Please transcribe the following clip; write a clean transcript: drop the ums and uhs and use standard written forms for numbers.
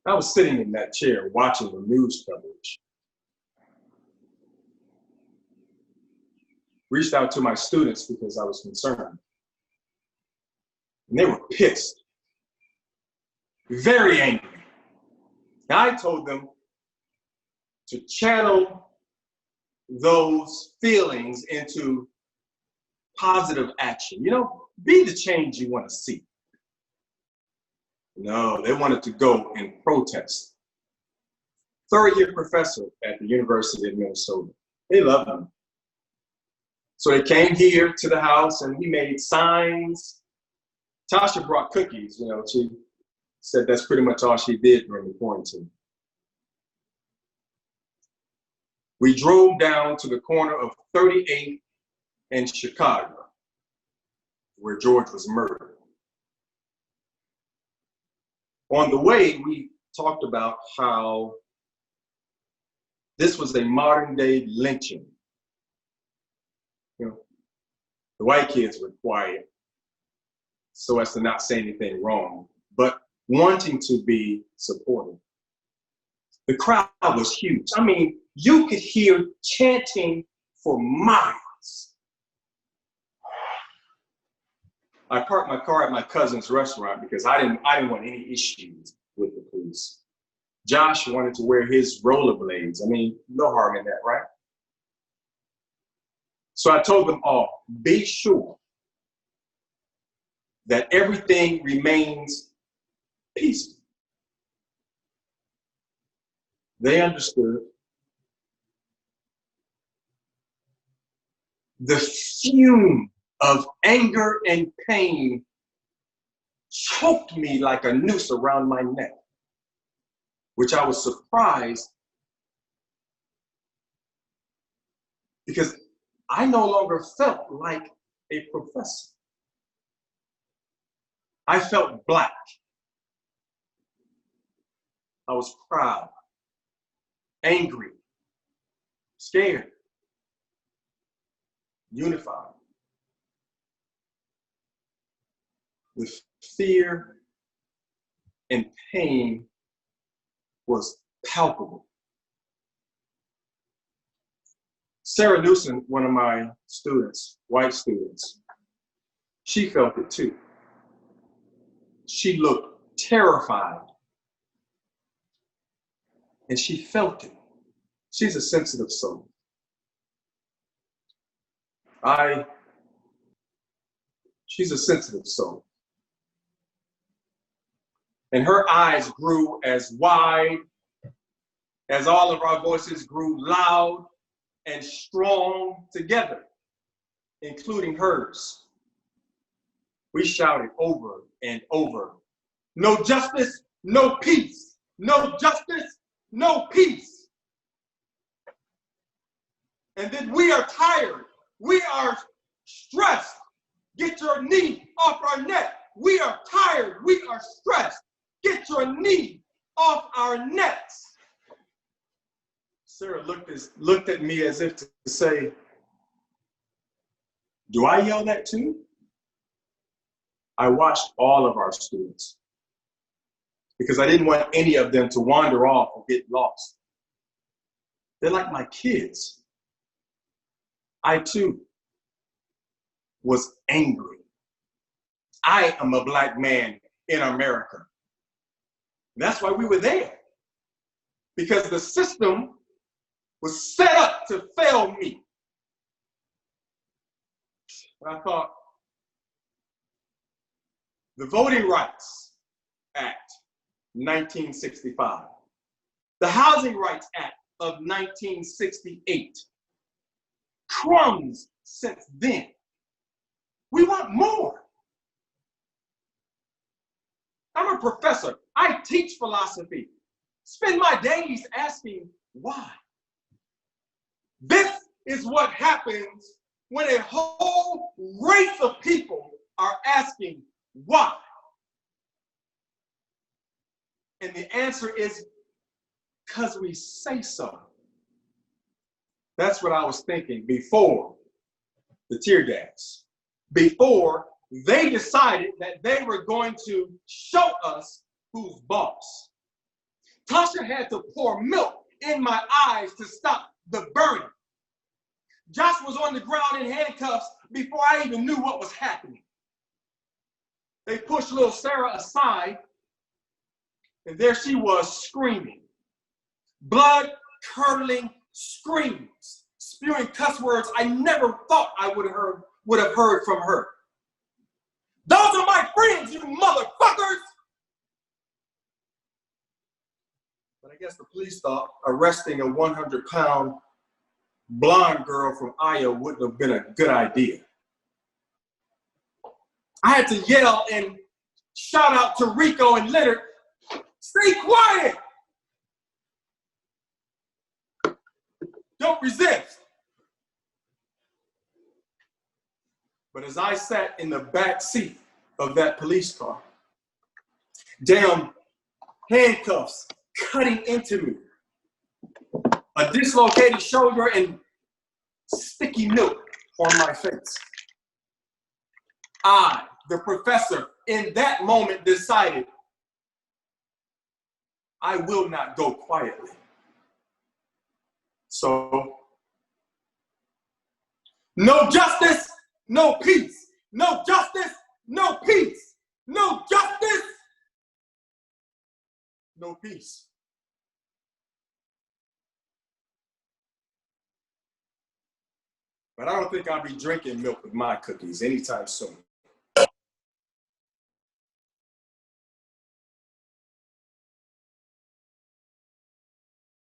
I was sitting in that chair watching the news coverage. Reached out to my students because I was concerned. And they were pissed, very angry. And I told them to channel those feelings into positive action. You know, be the change you want to see. No, they wanted to go and protest. Third-year professor at the University of Minnesota. They love him. So they came here to the house and he made signs. Tasha brought cookies, you know, she said that's pretty much all she did during the quarantine. We drove down to the corner of 38th and Chicago, where George was murdered. On the way, we talked about how this was a modern day lynching. You know, the white kids were quiet so as to not say anything wrong, but wanting to be supportive. The crowd was huge. I mean, you could hear chanting for miles. I parked my car at my cousin's restaurant because I didn't want any issues with the police. Josh wanted to wear his rollerblades. I mean, no harm in that, right? So I told them all, be sure that everything remains peaceful. They understood. The fume of anger and pain choked me like a noose around my neck, which I was surprised because I no longer felt like a professor. I felt black. I was proud, angry, scared, unified. The fear and pain was palpable. Sarah Newsom, one of my students, white students, she felt it too. She looked terrified. And she felt it. She's a sensitive soul. She's a sensitive soul. And her eyes grew as wide as all of our voices grew loud and strong together, including hers. We shouted over and over, no justice, no peace. No justice, no peace. And then we are tired. We are stressed. Get your knee off our neck. We are tired. We are stressed. Get your knee off our necks. Sarah looked at me as if to say, do I yell that too? I watched all of our students because I didn't want any of them to wander off or get lost. They're like my kids. I too was angry. I am a black man in America. That's why we were there. Because the system was set up to fail me. And I thought, the Voting Rights Act, 1965, the Housing Rights Act of 1968, crumbs since then. We want more. I'm a professor. I teach philosophy. Spend my days asking why. This is what happens when a whole race of people are asking why. And the answer is because we say so. That's what I was thinking before the tear gas, before they decided that they were going to show us who's boss. Tasha had to pour milk in my eyes to stop the burning. Josh was on the ground in handcuffs before I even knew what was happening. They pushed little Sarah aside, and there she was screaming. Blood-curdling screams, spewing cuss words I never thought I would have heard from her. Those are my friends, you motherfuckers! But I guess the police thought arresting a 100-pound blonde girl from Iowa wouldn't have been a good idea. I had to yell and shout out to Rico and Leonard, stay quiet! Don't resist. But as I sat in the back seat of that police car, damn handcuffs cutting into me, a dislocated shoulder and sticky milk on my face, I, the professor, in that moment decided I will not go quietly. So, no justice, no peace. No justice, no peace. No justice, no peace. But I don't think I'll be drinking milk with my cookies anytime soon.